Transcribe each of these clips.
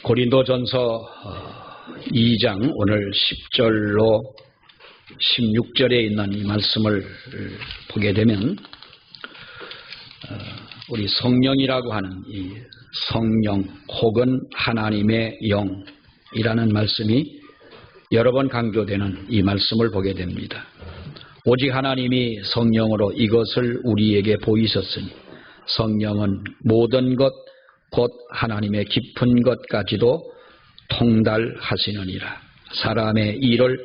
고린도전서 2장 오늘 10절로 16절에 있는 이 말씀을 보게 되면 우리 성령이라고 하는 이 성령 혹은 하나님의 영이라는 말씀이 여러 번 강조되는 이 말씀을 보게 됩니다. 오직 하나님이 성령으로 이것을 우리에게 보이셨으니 성령은 모든 것 곧 하나님의 깊은 것까지도 통달하시느니라. 사람의 일을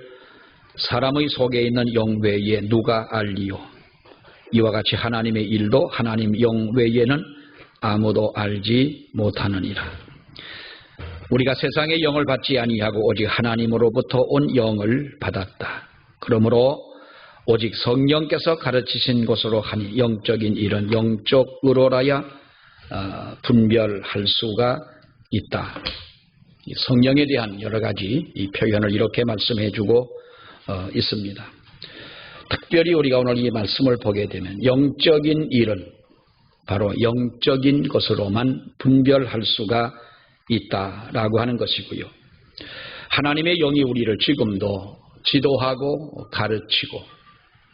사람의 속에 있는 영 외에 누가 알리요? 이와 같이 하나님의 일도 하나님 영 외에는 아무도 알지 못하느니라. 우리가 세상의 영을 받지 아니하고 오직 하나님으로부터 온 영을 받았다. 그러므로 오직 성령께서 가르치신 것으로 하니 영적인 일은 영적으로라야 분별할 수가 있다. 성령에 대한 여러 가지 이 표현을 이렇게 말씀해주고 있습니다. 특별히 우리가 오늘 이 말씀을 보게 되면 영적인 일은 바로 영적인 것으로만 분별할 수가 있다라고 하는 것이고요. 하나님의 영이 우리를 지금도 지도하고 가르치고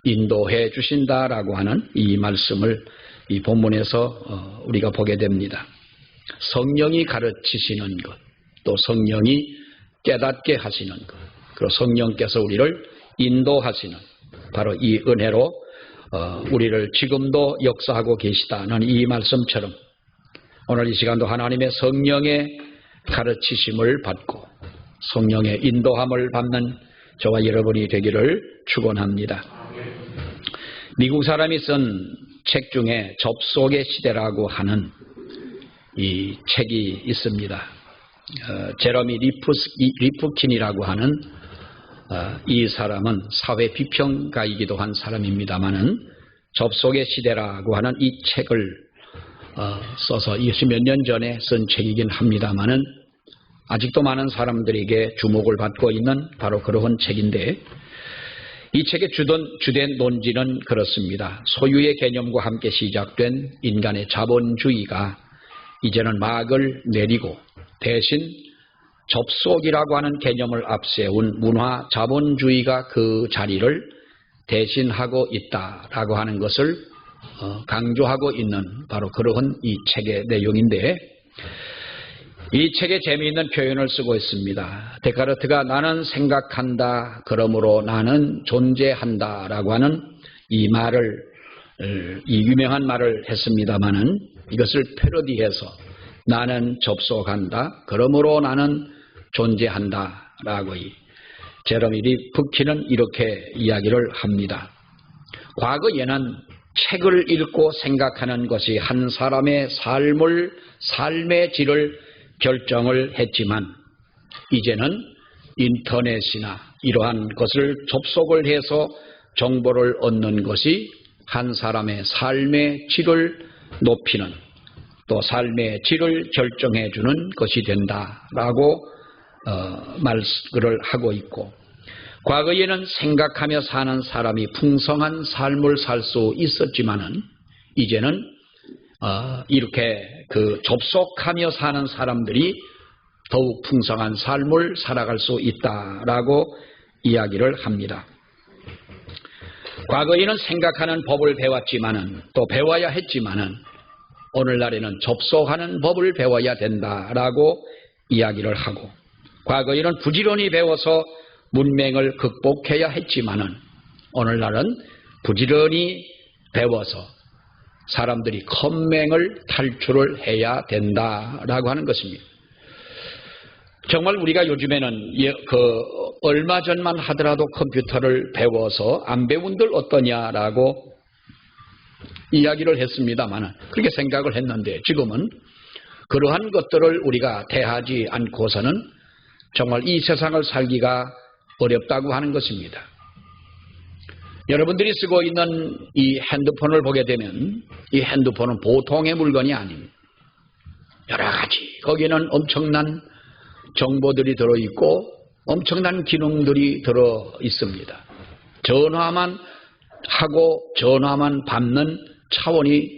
인도해 주신다라고 하는 이 말씀을 이 본문에서 우리가 보게 됩니다. 성령이 가르치시는 것, 또 성령이 깨닫게 하시는 것, 그리고 성령께서 우리를 인도하시는 바로 이 은혜로 우리를 지금도 역사하고 계시다는 이 말씀처럼 오늘 이 시간도 하나님의 성령의 가르치심을 받고 성령의 인도함을 받는 저와 여러분이 되기를 축원합니다. 미국 사람이 쓴 책 중에 접속의 시대라고 하는 이 책이 있습니다. 제러미 리프킨이라고 하는 이 사람은 사회 비평가이기도 한 사람입니다만은 접속의 시대라고 하는 이 책을 써서 20몇 년 전에 쓴 책이긴 합니다만은 아직도 많은 사람들에게 주목을 받고 있는 바로 그러한 책인데 이 책의 주된 논지는 그렇습니다. 소유의 개념과 함께 시작된 인간의 자본주의가 이제는 막을 내리고 대신 접속이라고 하는 개념을 앞세운 문화 자본주의가 그 자리를 대신하고 있다라고 하는 것을 강조하고 있는 바로 그러한 이 책의 내용인데 이 책에 재미있는 표현을 쓰고 있습니다. 데카르트가 나는 생각한다, 그러므로 나는 존재한다 라고 하는 이 유명한 말을 했습니다마는 이것을 패러디해서 나는 접속한다, 그러므로 나는 존재한다 라고 제러미 리프킨은 이렇게 이야기를 합니다. 과거에는 책을 읽고 생각하는 것이 한 사람의 삶의 질을 결정을 했지만 이제는 인터넷이나 이러한 것을 접속을 해서 정보를 얻는 것이 한 사람의 삶의 질을 높이는 또 삶의 질을 결정해 주는 것이 된다라고 말을 하고 있고 과거에는 생각하며 사는 사람이 풍성한 삶을 살 수 있었지만은 이제는 이렇게 접속하며 사는 사람들이 더욱 풍성한 삶을 살아갈 수 있다라고 이야기를 합니다. 과거에는 생각하는 법을 배웠지만은 또 배워야 했지만은 오늘날에는 접속하는 법을 배워야 된다라고 이야기를 하고 과거에는 부지런히 배워서 문맹을 극복해야 했지만은 오늘날은 부지런히 배워서 사람들이 컴맹을 탈출을 해야 된다라고 하는 것입니다. 정말 우리가 요즘에는 얼마 전만 하더라도 컴퓨터를 배워서 안 배운들 어떠냐라고 이야기를 했습니다만 그렇게 생각을 했는데 지금은 그러한 것들을 우리가 대하지 않고서는 정말 이 세상을 살기가 어렵다고 하는 것입니다. 여러분들이 쓰고 있는 이 핸드폰을 보게 되면 이 핸드폰은 보통의 물건이 아닙니다. 여러 가지 거기에는 엄청난 정보들이 들어있고 엄청난 기능들이 들어있습니다. 전화만 하고 전화만 받는 차원이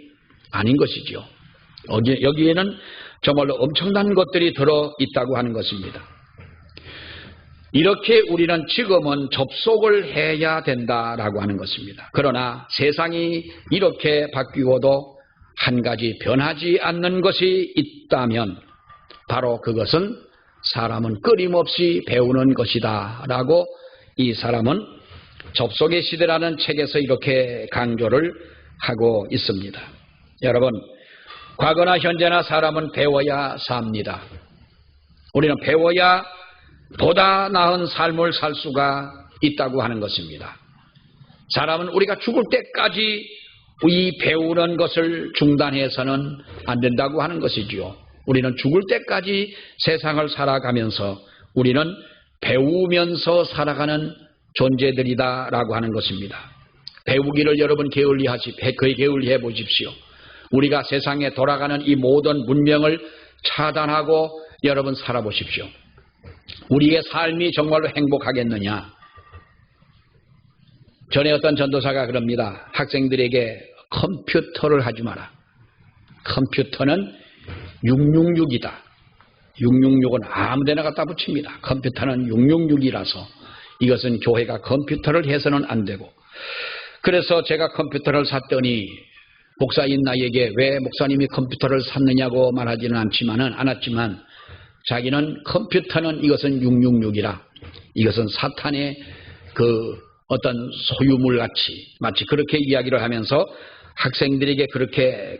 아닌 것이죠. 여기에는 정말로 엄청난 것들이 들어있다고 하는 것입니다. 이렇게 우리는 지금은 접속을 해야 된다라고 하는 것입니다. 그러나 세상이 이렇게 바뀌고도 한 가지 변하지 않는 것이 있다면 바로 그것은 사람은 끊임없이 배우는 것이다 라고 이 사람은 접속의 시대라는 책에서 이렇게 강조를 하고 있습니다. 여러분, 과거나 현재나 사람은 배워야 삽니다. 우리는 배워야 보다 나은 삶을 살 수가 있다고 하는 것입니다. 사람은 우리가 죽을 때까지 이 배우는 것을 중단해서는 안 된다고 하는 것이지요. 우리는 죽을 때까지 세상을 살아가면서 우리는 배우면서 살아가는 존재들이다라고 하는 것입니다. 배우기를 여러분 게을리해 보십시오. 우리가 세상에 돌아가는 이 모든 문명을 차단하고 여러분 살아보십시오. 우리의 삶이 정말로 행복하겠느냐? 전에 어떤 전도사가 그럽니다. 학생들에게 컴퓨터를 하지 마라. 컴퓨터는 666이다. 666은 아무데나 갖다 붙입니다. 컴퓨터는 666이라서 이것은 교회가 컴퓨터를 해서는 안 되고, 그래서 제가 컴퓨터를 샀더니 목사인 나에게 왜 목사님이 컴퓨터를 샀느냐고 말하지는 않았지만 자기는 컴퓨터는 이것은 666이라, 이것은 사탄의 그 어떤 소유물 같이 마치 그렇게 이야기를 하면서 학생들에게 그렇게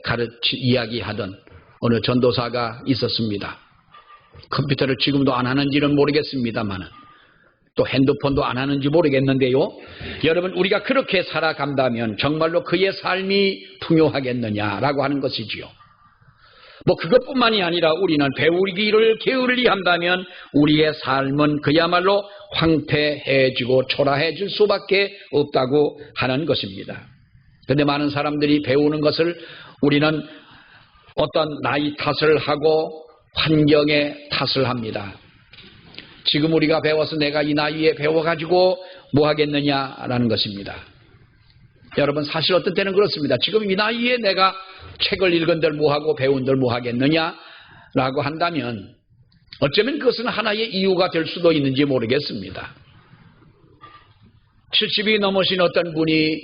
이야기하던 어느 전도사가 있었습니다. 컴퓨터를 지금도 안 하는지는 모르겠습니다만 또 핸드폰도 안 하는지 모르겠는데요. 여러분, 우리가 그렇게 살아간다면 정말로 그의 삶이 풍요하겠느냐라고 하는 것이지요. 뭐 그것뿐만이 아니라 우리는 배우기를 게을리한다면 우리의 삶은 그야말로 황폐해지고 초라해질 수밖에 없다고 하는 것입니다. 그런데 많은 사람들이 배우는 것을 우리는 어떤 나이 탓을 하고 환경의 탓을 합니다. 지금 우리가 배워서 내가 이 나이에 배워가지고 뭐 하겠느냐라는 것입니다. 여러분, 사실 어떤 때는 그렇습니다. 지금 이 나이에 내가 책을 읽은들 뭐하고 배운들 뭐하겠느냐라고 한다면 어쩌면 그것은 하나의 이유가 될 수도 있는지 모르겠습니다. 70이 넘으신 어떤 분이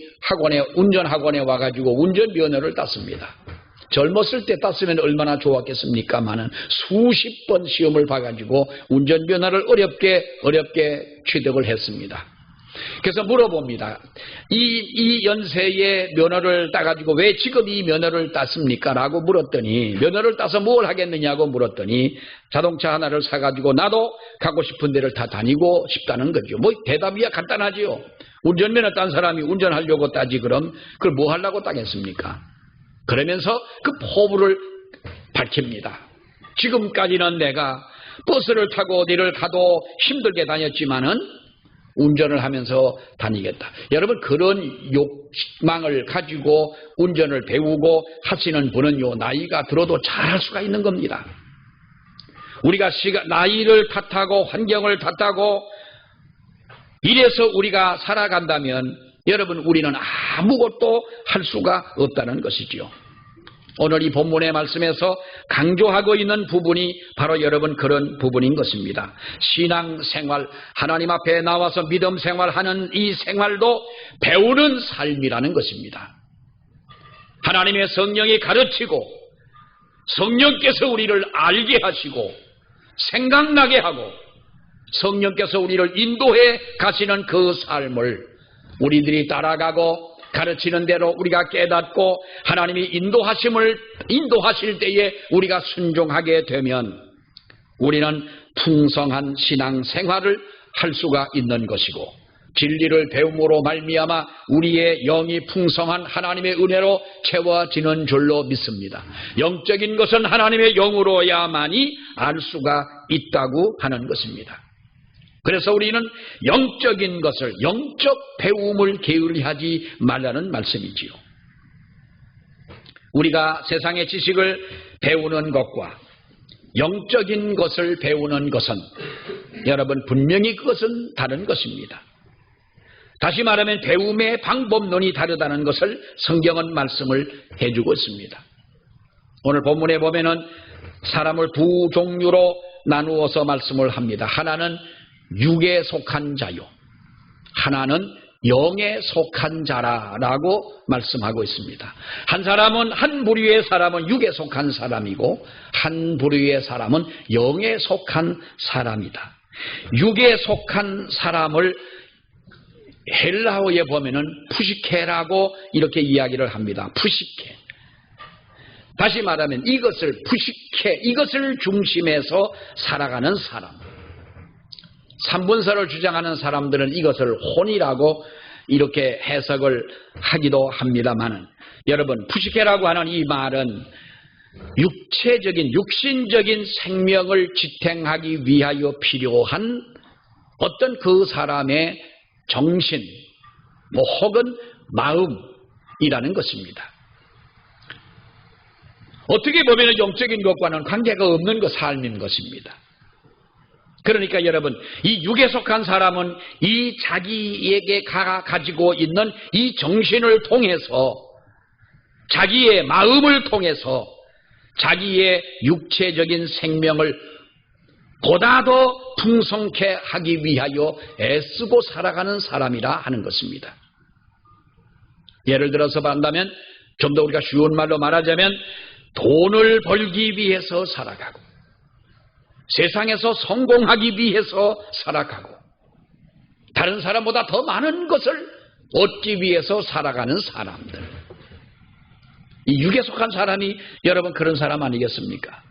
운전학원에 와가지고 운전면허를 땄습니다. 젊었을 때 땄으면 얼마나 좋았겠습니까마는 수십 번 시험을 봐가지고 운전면허를 어렵게 취득을 했습니다. 그래서 물어봅니다. 이 연세에 면허를 따가지고 왜 지금 이 면허를 땄습니까? 라고 물었더니, 면허를 따서 뭘 하겠느냐고 물었더니 자동차 하나를 사가지고 나도 가고 싶은 데를 다 다니고 싶다는 거죠. 뭐 대답이야 간단하지요. 운전면허 딴 사람이 운전하려고 따지 그럼 그걸 뭐 하려고 따겠습니까? 그러면서 그 포부를 밝힙니다. 지금까지는 내가 버스를 타고 어디를 가도 힘들게 다녔지만은 운전을 하면서 다니겠다. 여러분, 그런 욕망을 가지고 운전을 배우고 하시는 분은요, 나이가 들어도 잘할 수가 있는 겁니다. 우리가 나이를 탓하고 환경을 탓하고 이래서 우리가 살아간다면 여러분, 우리는 아무것도 할 수가 없다는 것이지요. 오늘 이 본문의 말씀에서 강조하고 있는 부분이 바로 여러분 그런 부분인 것입니다. 신앙생활, 하나님 앞에 나와서 믿음 생활하는 이 생활도 배우는 삶이라는 것입니다. 하나님의 성령이 가르치고 성령께서 우리를 알게 하시고 생각나게 하고 성령께서 우리를 인도해 가시는 그 삶을 우리들이 따라가고 가르치는 대로 우리가 깨닫고 하나님이 인도하실 때에 우리가 순종하게 되면 우리는 풍성한 신앙생활을 할 수가 있는 것이고 진리를 배움으로 말미암아 우리의 영이 풍성한 하나님의 은혜로 채워지는 줄로 믿습니다. 영적인 것은 하나님의 영으로야만이 알 수가 있다고 하는 것입니다. 그래서 우리는 영적인 것을, 영적 배움을 게을리하지 말라는 말씀이지요. 우리가 세상의 지식을 배우는 것과 영적인 것을 배우는 것은 여러분 분명히 그것은 다른 것입니다. 다시 말하면 배움의 방법론이 다르다는 것을 성경은 말씀을 해주고 있습니다. 오늘 본문에 보면은 사람을 두 종류로 나누어서 말씀을 합니다. 하나는 육에 속한 자요, 하나는 영에 속한 자라라고 말씀하고 있습니다. 한 부류의 사람은 육에 속한 사람이고 한 부류의 사람은 영에 속한 사람이다. 육에 속한 사람을 헬라어에 보면은 푸시케라고 이렇게 이야기를 합니다. 푸시케. 다시 말하면 이것을 중심에서 살아가는 사람. 삼분설을 주장하는 사람들은 이것을 혼이라고 이렇게 해석을 하기도 합니다만은, 여러분, 푸시케라고 하는 이 말은 육신적인 생명을 지탱하기 위하여 필요한 어떤 그 사람의 정신, 혹은 마음이라는 것입니다. 어떻게 보면 영적인 것과는 관계가 없는 삶인 것입니다. 그러니까 여러분, 이 육에 속한 사람은 이 자기에게 가지고 있는 이 정신을 통해서, 자기의 마음을 통해서 자기의 육체적인 생명을 보다 더 풍성케 하기 위하여 애쓰고 살아가는 사람이라 하는 것입니다. 예를 들어서 말한다면, 좀 더 우리가 쉬운 말로 말하자면 돈을 벌기 위해서 살아가고, 세상에서 성공하기 위해서 살아가고, 다른 사람보다 더 많은 것을 얻기 위해서 살아가는 사람들. 이 육에 속한 사람이 여러분 그런 사람 아니겠습니까?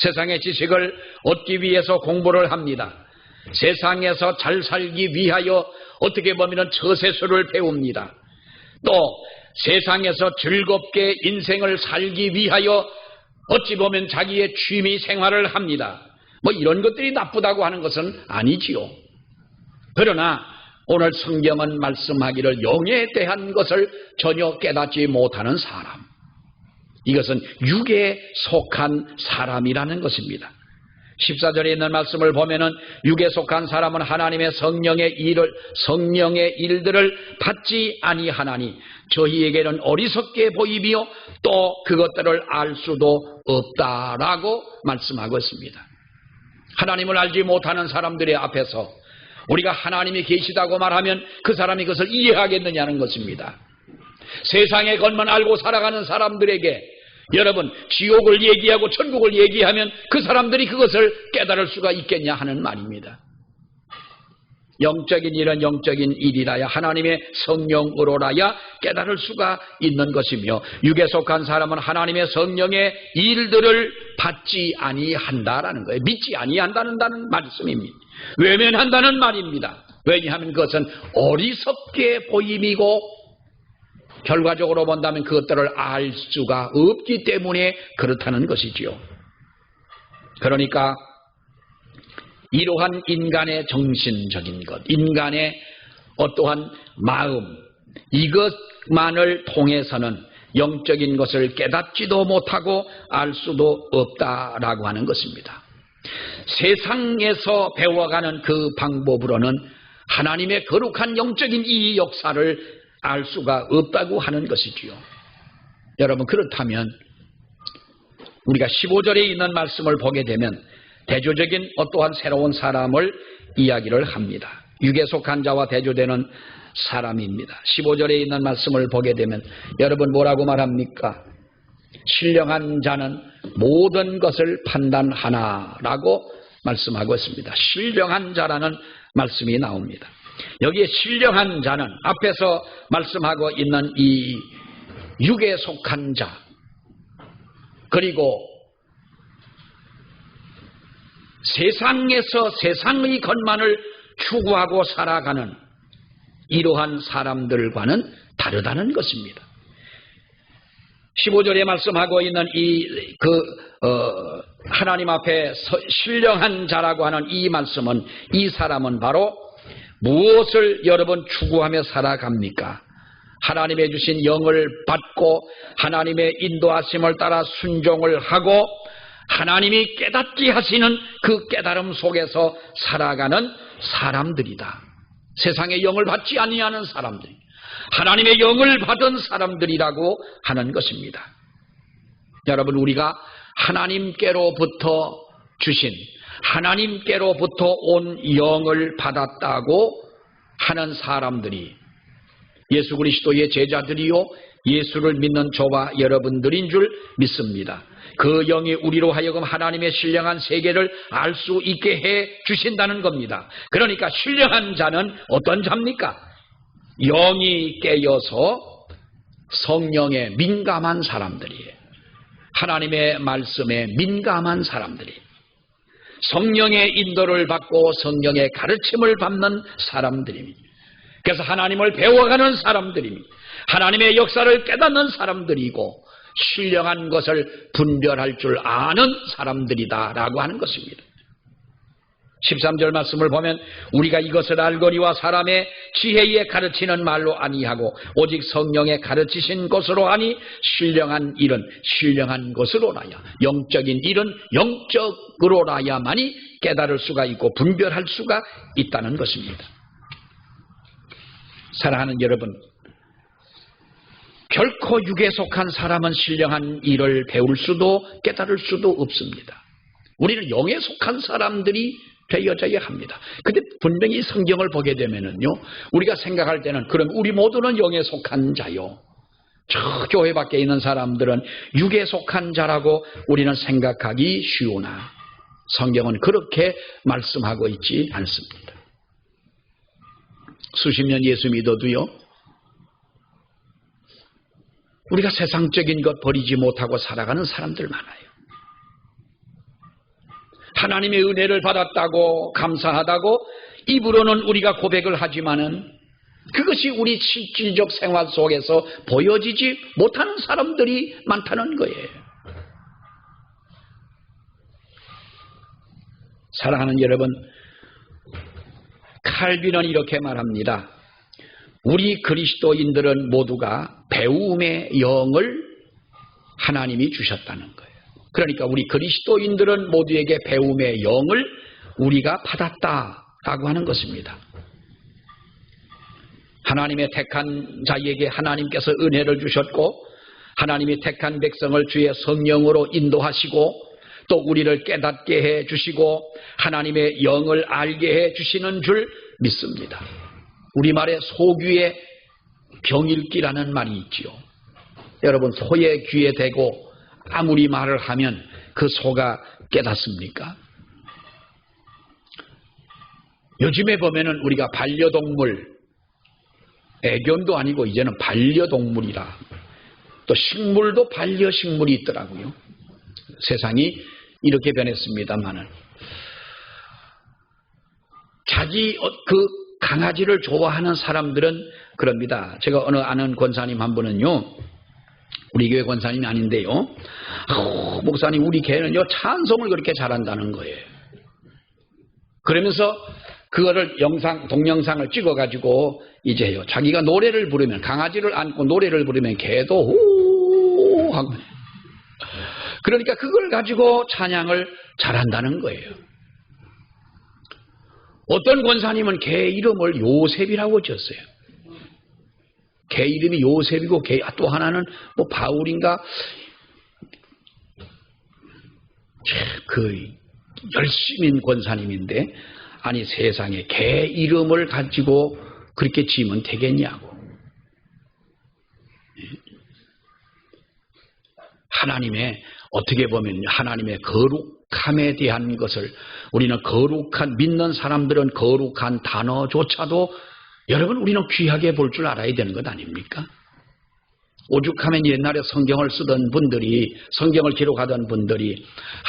세상의 지식을 얻기 위해서 공부를 합니다. 세상에서 잘 살기 위하여 어떻게 보면 처세술을 배웁니다. 또 세상에서 즐겁게 인생을 살기 위하여 어찌 보면 자기의 취미 생활을 합니다. 이런 것들이 나쁘다고 하는 것은 아니지요. 그러나 오늘 성경은 말씀하기를 영에 대한 것을 전혀 깨닫지 못하는 사람, 이것은 육에 속한 사람이라는 것입니다. 14절에 있는 말씀을 보면은 육에 속한 사람은 하나님의 성령의 일들을 받지 아니하나니 저희에게는 어리석게 보이며 또 그것들을 알 수도 없다라고 말씀하고 있습니다. 하나님을 알지 못하는 사람들의 앞에서 우리가 하나님이 계시다고 말하면 그 사람이 그것을 이해하겠느냐는 것입니다. 세상의 것만 알고 살아가는 사람들에게 여러분, 지옥을 얘기하고 천국을 얘기하면 그 사람들이 그것을 깨달을 수가 있겠냐 하는 말입니다. 영적인 일은 영적인 일이라야, 하나님의 성령으로라야 깨달을 수가 있는 것이며, 육에 속한 사람은 하나님의 성령의 일들을 받지 아니한다라는 거예요. 믿지 아니한다는 말씀입니다. 외면한다는 말입니다. 왜냐하면 그것은 어리석게 보임이고 결과적으로 본다면 그것들을 알 수가 없기 때문에 그렇다는 것이지요. 그러니까 이러한 인간의 정신적인 것, 인간의 어떠한 마음, 이것만을 통해서는 영적인 것을 깨닫지도 못하고 알 수도 없다라고 하는 것입니다. 세상에서 배워가는 그 방법으로는 하나님의 거룩한 영적인 이 역사를 알 수가 없다고 하는 것이지요. 여러분, 그렇다면 우리가 15절에 있는 말씀을 보게 되면 대조적인 어떠한 새로운 사람을 이야기를 합니다. 육에 속한 자와 대조되는 사람입니다. 15절에 있는 말씀을 보게 되면 여러분 뭐라고 말합니까? 신령한 자는 모든 것을 판단하나라고 말씀하고 있습니다. 신령한 자라는 말씀이 나옵니다. 여기에 신령한 자는 앞에서 말씀하고 있는 이 육에 속한 자, 그리고 세상에서 세상의 것만을 추구하고 살아가는 이러한 사람들과는 다르다는 것입니다. 15절에 말씀하고 있는 하나님 앞에 신령한 자라고 하는 이 말씀은, 이 사람은 바로 무엇을 여러분 추구하며 살아갑니까? 하나님의 주신 영을 받고 하나님의 인도하심을 따라 순종을 하고 하나님이 깨닫게 하시는 그 깨달음 속에서 살아가는 사람들이다. 세상의 영을 받지 아니하는 사람들, 하나님의 영을 받은 사람들이라고 하는 것입니다. 여러분, 우리가 하나님께로부터 주신, 하나님께로부터 온 영을 받았다고 하는 사람들이 예수 그리스도의 제자들이요 예수를 믿는 저와 여러분들인 줄 믿습니다. 그 영이 우리로 하여금 하나님의 신령한 세계를 알 수 있게 해 주신다는 겁니다. 그러니까 신령한 자는 어떤 자입니까? 영이 깨어서 성령에 민감한 사람들이에요. 하나님의 말씀에 민감한 사람들이, 성령의 인도를 받고 성령의 가르침을 받는 사람들입니다. 그래서 하나님을 배워가는 사람들입니다. 하나님의 역사를 깨닫는 사람들이고 신령한 것을 분별할 줄 아는 사람들이다라고 하는 것입니다. 13절 말씀을 보면 우리가 이것을 알거니와 사람의 지혜에 가르치는 말로 아니하고 오직 성령에 가르치신 것으로 하니 신령한 일은 신령한 것으로라야, 영적인 일은 영적으로라야만이 깨달을 수가 있고 분별할 수가 있다는 것입니다. 사랑하는 여러분, 결코 육에 속한 사람은 신령한 일을 배울 수도 깨달을 수도 없습니다. 우리는 영에 속한 사람들이 되어져야 합니다. 근데 분명히 성경을 보게 되면은요, 우리가 생각할 때는 그럼 우리 모두는 영에 속한 자요, 저 교회 밖에 있는 사람들은 육에 속한 자라고 우리는 생각하기 쉬우나 성경은 그렇게 말씀하고 있지 않습니다. 수십 년 예수 믿어도요, 우리가 세상적인 것 버리지 못하고 살아가는 사람들 많아요. 하나님의 은혜를 받았다고 감사하다고 입으로는 우리가 고백을 하지만은 그것이 우리 실질적 생활 속에서 보여지지 못하는 사람들이 많다는 거예요. 사랑하는 여러분, 칼빈은 이렇게 말합니다. 우리 그리스도인들은 모두가 배움의 영을 하나님이 주셨다는 거예요. 그러니까 우리 그리스도인들은 모두에게 배움의 영을 우리가 받았다라고 하는 것입니다. 하나님의 택한 자에게 하나님께서 은혜를 주셨고 하나님이 택한 백성을 주의 성령으로 인도하시고 또 우리를 깨닫게 해 주시고 하나님의 영을 알게 해 주시는 줄 믿습니다. 우리말에 소귀에 병일기라는 말이 있지요. 여러분, 소의 귀에 대고 아무리 말을 하면 그 소가 깨닫습니까? 요즘에 보면은 우리가 반려동물, 애견도 아니고 이제는 반려동물이라, 또 식물도 반려식물이 있더라고요. 세상이 이렇게 변했습니다만은 자기 그 강아지를 좋아하는 사람들은 그럽니다. 제가 어느 아는 권사님 한 분은요, 우리 교회 권사님이 아닌데요, 목사님 우리 개는요 찬송을 그렇게 잘한다는 거예요. 그러면서 그거를 동영상을 찍어가지고 이제요, 자기가 노래를 부르면, 강아지를 안고 노래를 부르면 개도 호 하고, 그러니까 그걸 가지고 찬양을 잘한다는 거예요. 어떤 권사님은 개 이름을 요셉이라고 지었어요. 개 이름이 요셉이고 또 하나는 뭐 바울인가, 그 열심인 권사님인데, 아니 세상에 개 이름을 가지고 그렇게 지으면 되겠냐고. 하나님의, 어떻게 보면 하나님의 거룩함에 대한 것을, 우리는 거룩한, 믿는 사람들은 거룩한 단어조차도 여러분 우리는 귀하게 볼 줄 알아야 되는 것 아닙니까? 오죽하면 옛날에 성경을 쓰던 분들이, 성경을 기록하던 분들이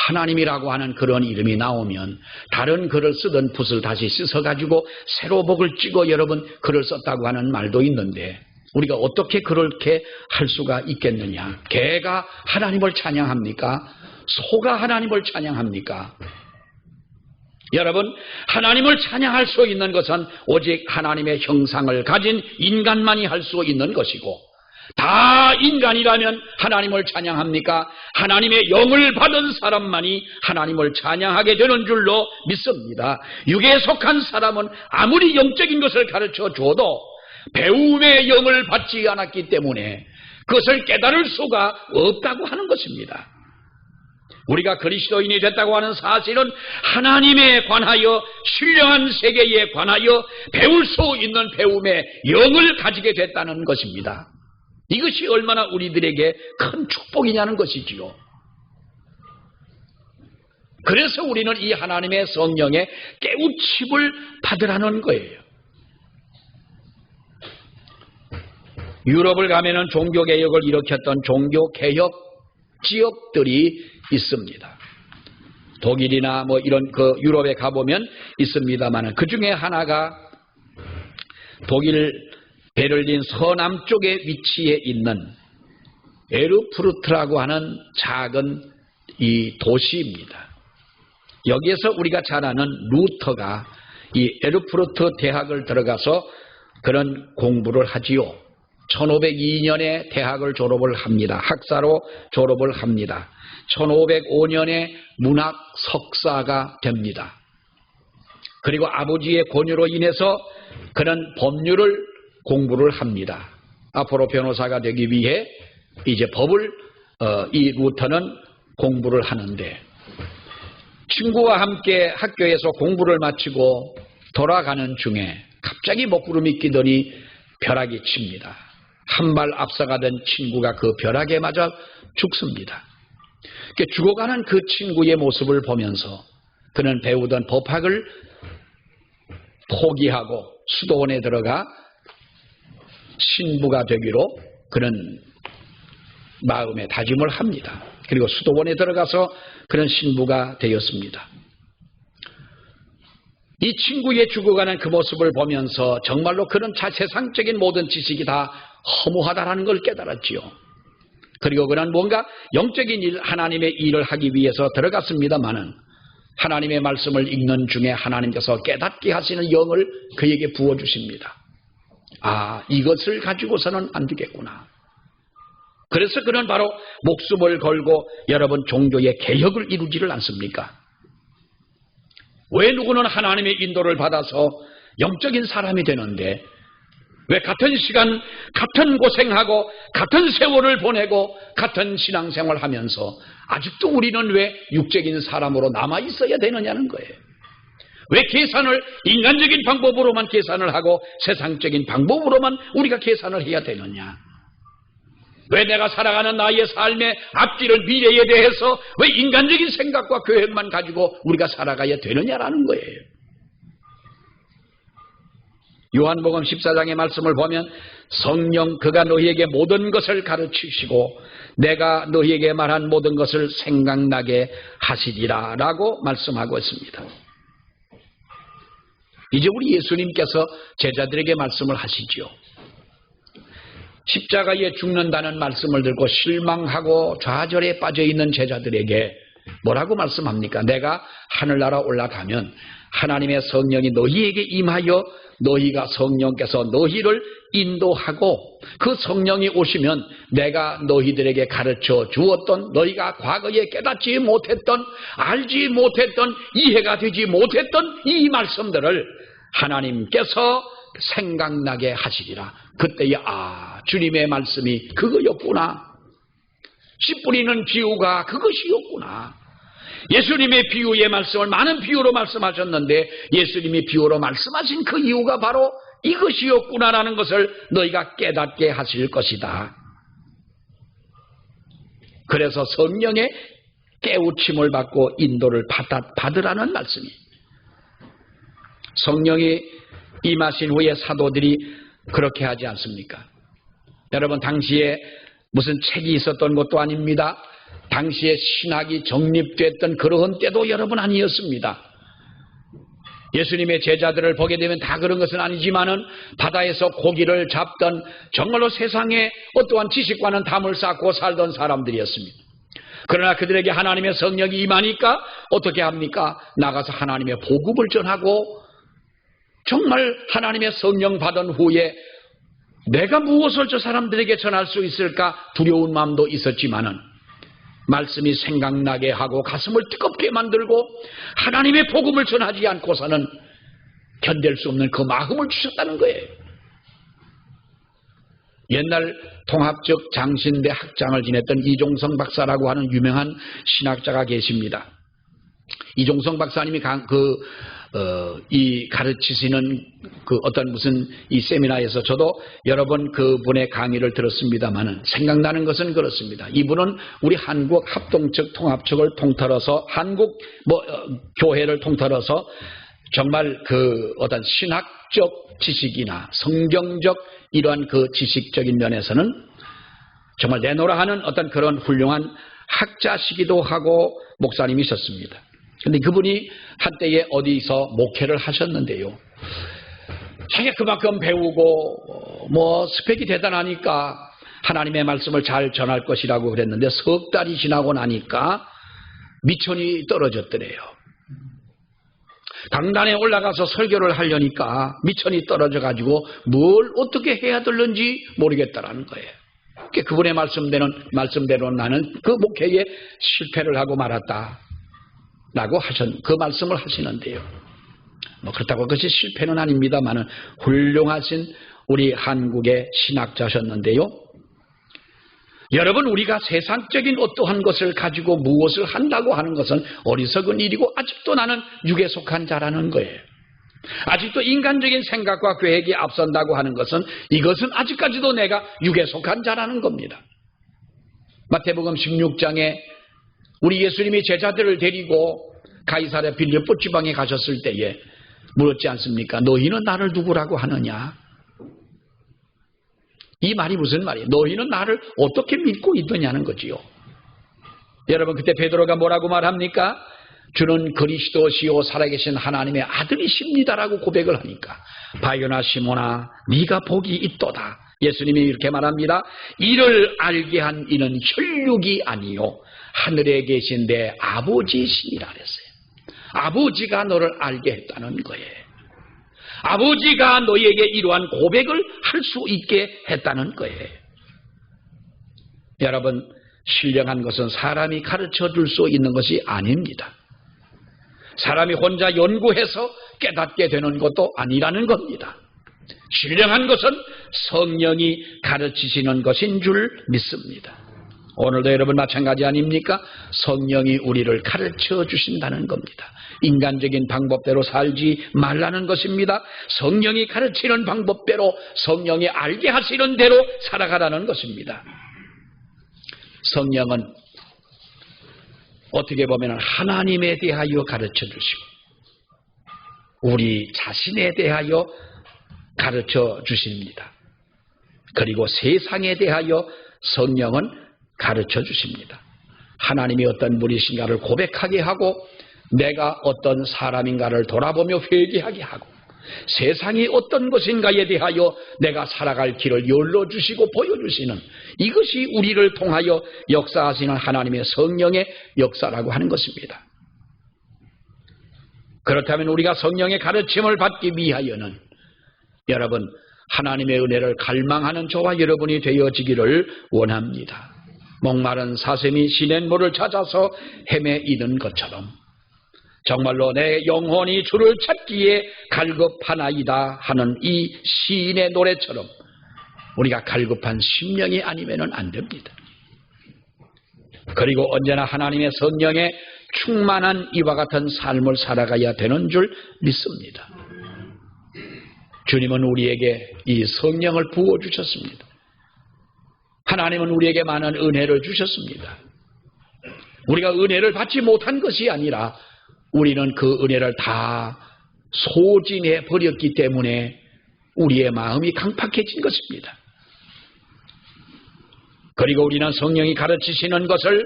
하나님이라고 하는 그런 이름이 나오면 다른 글을 쓰던 붓을 다시 씻어가지고 새로 복을 찍어 여러분 글을 썼다고 하는 말도 있는데, 우리가 어떻게 그렇게 할 수가 있겠느냐? 개가 하나님을 찬양합니까? 소가 하나님을 찬양합니까? 여러분, 하나님을 찬양할 수 있는 것은 오직 하나님의 형상을 가진 인간만이 할 수 있는 것이고, 다 인간이라면 하나님을 찬양합니까? 하나님의 영을 받은 사람만이 하나님을 찬양하게 되는 줄로 믿습니다. 육에 속한 사람은 아무리 영적인 것을 가르쳐 줘도 배움의 영을 받지 않았기 때문에 그것을 깨달을 수가 없다고 하는 것입니다. 우리가 그리스도인이 됐다고 하는 사실은 하나님에 관하여, 신령한 세계에 관하여 배울 수 있는 배움의 영을 가지게 됐다는 것입니다. 이것이 얼마나 우리들에게 큰 축복이냐는 것이지요. 그래서 우리는 이 하나님의 성령의 깨우침을 받으라는 거예요. 유럽을 가면은 종교개혁을 일으켰던 종교개혁 지역들이 있습니다. 독일이나 뭐 이런 그 유럽에 가보면 있습니다만, 그 중에 하나가 독일 베를린 서남쪽에 위치해 있는 에르푸르트라고 하는 작은 이 도시입니다. 여기에서 우리가 잘 아는 루터가 이 에르푸르트 대학을 들어가서 그런 공부를 하지요. 1502년에 대학을 졸업을 합니다. 학사로 졸업을 합니다. 1505년에 문학 석사가 됩니다. 그리고 아버지의 권유로 인해서 그런 법률을 공부를 합니다. 앞으로 변호사가 되기 위해 이제 법을 이 루터는 공부를 하는데, 친구와 함께 학교에서 공부를 마치고 돌아가는 중에 갑자기 먹구름이 끼더니 벼락이 칩니다. 한 발 앞서가던 친구가 그 벼락에 맞아 죽습니다. 죽어가는 그 친구의 모습을 보면서 그는 배우던 법학을 포기하고 수도원에 들어가 신부가 되기로 그런 마음에 다짐을 합니다. 그리고 수도원에 들어가서 그런 신부가 되었습니다. 이 친구의 죽어가는 그 모습을 보면서 정말로 그런 세상적인 모든 지식이 다 허무하다라는 걸 깨달았지요. 그리고 그는 뭔가 영적인 일, 하나님의 일을 하기 위해서 들어갔습니다마는 하나님의 말씀을 읽는 중에 하나님께서 깨닫게 하시는 영을 그에게 부어주십니다. 아, 이것을 가지고서는 안 되겠구나. 그래서 그는 바로 목숨을 걸고 여러분 종교의 개혁을 이루지를 않습니까? 왜 누구는 하나님의 인도를 받아서 영적인 사람이 되는데, 왜 같은 시간 같은 고생하고 같은 세월을 보내고 같은 신앙생활을 하면서 아직도 우리는 왜 육적인 사람으로 남아 있어야 되느냐는 거예요. 왜 계산을 인간적인 방법으로만 계산을 하고 세상적인 방법으로만 우리가 계산을 해야 되느냐. 왜 내가 살아가는 나의 삶의 앞길을, 미래에 대해서 왜 인간적인 생각과 계획만 가지고 우리가 살아가야 되느냐라는 거예요. 요한복음 14장의 말씀을 보면 성령 그가 너희에게 모든 것을 가르치시고 내가 너희에게 말한 모든 것을 생각나게 하시리라 라고 말씀하고 있습니다. 이제 우리 예수님께서 제자들에게 말씀을 하시지요. 십자가에 죽는다는 말씀을 듣고 실망하고 좌절에 빠져있는 제자들에게 뭐라고 말씀합니까? 내가 하늘나라 올라가면 하나님의 성령이 너희에게 임하여 너희가 성령께서 너희를 인도하고 그 성령이 오시면 내가 너희들에게 가르쳐 주었던, 너희가 과거에 깨닫지 못했던, 알지 못했던, 이해가 되지 못했던 이 말씀들을 하나님께서 생각나게 하시리라. 그때에 주님의 말씀이 그거였구나. 씨 뿌리는 비유가 그것이었구나. 예수님의 비유의 말씀을 많은 비유로 말씀하셨는데 예수님이 비유로 말씀하신 그 이유가 바로 이것이었구나라는 것을 너희가 깨닫게 하실 것이다. 그래서 성령의 깨우침을 받고 인도를 받으라는 말씀이. 성령이 임하신 후에 사도들이 그렇게 하지 않습니까? 여러분, 당시에 무슨 책이 있었던 것도 아닙니다. 당시에 신학이 정립됐던 그러한 때도 여러분 아니었습니다. 예수님의 제자들을 보게 되면 다 그런 것은 아니지만은 바다에서 고기를 잡던 정말로 세상에 어떠한 지식과는 담을 쌓고 살던 사람들이었습니다. 그러나 그들에게 하나님의 성령이 임하니까 어떻게 합니까? 나가서 하나님의 복음을 전하고 정말 하나님의 성령 받은 후에 내가 무엇을 저 사람들에게 전할 수 있을까 두려운 마음도 있었지만은 말씀이 생각나게 하고 가슴을 뜨겁게 만들고 하나님의 복음을 전하지 않고서는 견딜 수 없는 그 마음을 주셨다는 거예요. 옛날 통합적 장신대 학장을 지냈던 이종성 박사라고 하는 유명한 신학자가 계십니다. 이종성 박사님이 이 가르치시는 그 어떤 무슨 이 세미나에서 저도 여러 번 그분의 강의를 들었습니다만은 생각나는 것은 그렇습니다. 이분은 우리 한국 합동적 통합적을 통틀어서 한국 교회를 통틀어서 정말 그 어떤 신학적 지식이나 성경적 이러한 그 지식적인 면에서는 정말 내노라 하는 어떤 그런 훌륭한 학자시기도 하고 목사님이셨습니다. 그런데 그분이 한때에 어디서 목회를 하셨는데요. 자기가 그만큼 배우고 스펙이 대단하니까 하나님의 말씀을 잘 전할 것이라고 그랬는데 석 달이 지나고 나니까 미천이 떨어졌더래요. 강단에 올라가서 설교를 하려니까 미천이 떨어져가지고 뭘 어떻게 해야 되는지 모르겠다라는 거예요. 그분의 말씀대로 나는 그 목회에 실패를 하고 말았다. 라고 그 말씀을 하시는데요. 그렇다고 그것이 실패는 아닙니다만은 훌륭하신 우리 한국의 신학자셨는데요. 여러분, 우리가 세상적인 어떠한 것을 가지고 무엇을 한다고 하는 것은 어리석은 일이고 아직도 나는 육에 속한 자라는 거예요. 아직도 인간적인 생각과 계획이 앞선다고 하는 것은 이것은 아직까지도 내가 육에 속한 자라는 겁니다. 마태복음 16장에 우리 예수님이 제자들을 데리고 가이사랴 빌립보 지방에 가셨을 때에 물었지 않습니까? 너희는 나를 누구라고 하느냐? 이 말이 무슨 말이에요? 너희는 나를 어떻게 믿고 있느냐는 거지요. 여러분, 그때 베드로가 뭐라고 말합니까? 주는 그리스도시요 살아계신 하나님의 아들이십니다라고 고백을 하니까 바요나 시몬아 네가 복이 있도다. 예수님이 이렇게 말합니다. 이를 알게 한 이는 혈육이 아니요 하늘에 계신 내 아버지시니라 그랬어요. 아버지가 너를 알게 했다는 거예요. 아버지가 너에게 이러한 고백을 할 수 있게 했다는 거예요. 여러분, 신령한 것은 사람이 가르쳐 줄 수 있는 것이 아닙니다. 사람이 혼자 연구해서 깨닫게 되는 것도 아니라는 겁니다. 신령한 것은 성령이 가르치시는 것인 줄 믿습니다. 오늘도 여러분 마찬가지 아닙니까? 성령이 우리를 가르쳐 주신다는 겁니다. 인간적인 방법대로 살지 말라는 것입니다. 성령이 가르치는 방법대로 성령이 알게 하시는 대로 살아가라는 것입니다. 성령은 어떻게 보면 하나님에 대하여 가르쳐 주시고 우리 자신에 대하여 가르쳐 주십니다. 그리고 세상에 대하여 성령은 가르쳐 주십니다. 하나님이 어떤 분이신가를 고백하게 하고 내가 어떤 사람인가를 돌아보며 회개하게 하고 세상이 어떤 것인가에 대하여 내가 살아갈 길을 열어주시고 보여주시는 이것이 우리를 통하여 역사하시는 하나님의 성령의 역사라고 하는 것입니다. 그렇다면 우리가 성령의 가르침을 받기 위하여는 여러분 하나님의 은혜를 갈망하는 저와 여러분이 되어지기를 원합니다. 목마른 사슴이 시냇물을 찾아서 헤매이는 것처럼 정말로 내 영혼이 주를 찾기에 갈급하나이다 하는 이 시인의 노래처럼 우리가 갈급한 심령이 아니면 안 됩니다. 그리고 언제나 하나님의 성령에 충만한 이와 같은 삶을 살아가야 되는 줄 믿습니다. 주님은 우리에게 이 성령을 부어주셨습니다. 하나님은 우리에게 많은 은혜를 주셨습니다. 우리가 은혜를 받지 못한 것이 아니라 우리는 그 은혜를 다 소진해 버렸기 때문에 우리의 마음이 강팍해진 것입니다. 그리고 우리는 성령이 가르치시는 것을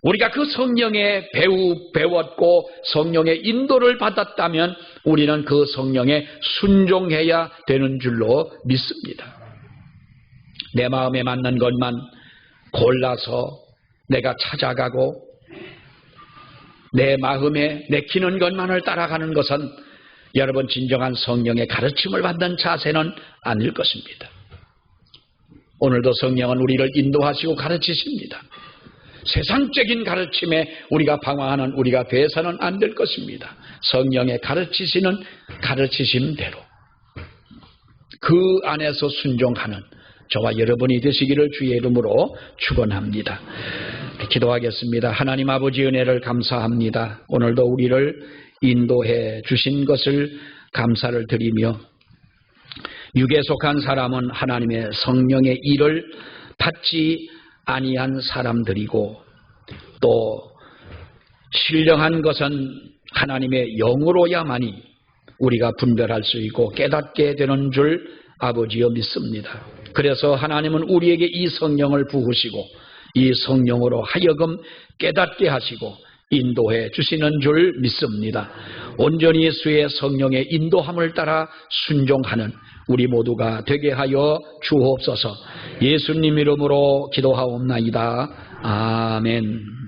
우리가 그 성령의 배웠고 성령의 인도를 받았다면 우리는 그 성령에 순종해야 되는 줄로 믿습니다. 내 마음에 맞는 것만 골라서 내가 찾아가고 내 마음에 내키는 것만을 따라가는 것은 여러분 진정한 성령의 가르침을 받는 자세는 아닐 것입니다. 오늘도 성령은 우리를 인도하시고 가르치십니다. 세상적인 가르침에 우리가 방황하는 우리가 돼서는 안 될 것입니다. 성령의 가르치시는 가르치심대로 그 안에서 순종하는 저와 여러분이 되시기를 주의 이름으로 축원합니다. 기도하겠습니다. 하나님 아버지 은혜를 감사합니다. 오늘도 우리를 인도해 주신 것을 감사를 드리며 육에 속한 사람은 하나님의 성령의 일을 받지 아니한 사람들이고 또 신령한 것은 하나님의 영으로야만이 우리가 분별할 수 있고 깨닫게 되는 줄 아버지여 믿습니다. 그래서 하나님은 우리에게 이 성령을 부으시고 이 성령으로 하여금 깨닫게 하시고 인도해 주시는 줄 믿습니다. 온전히 주의 성령의 인도함을 따라 순종하는 우리 모두가 되게 하여 주옵소서. 예수님 이름으로 기도하옵나이다. 아멘.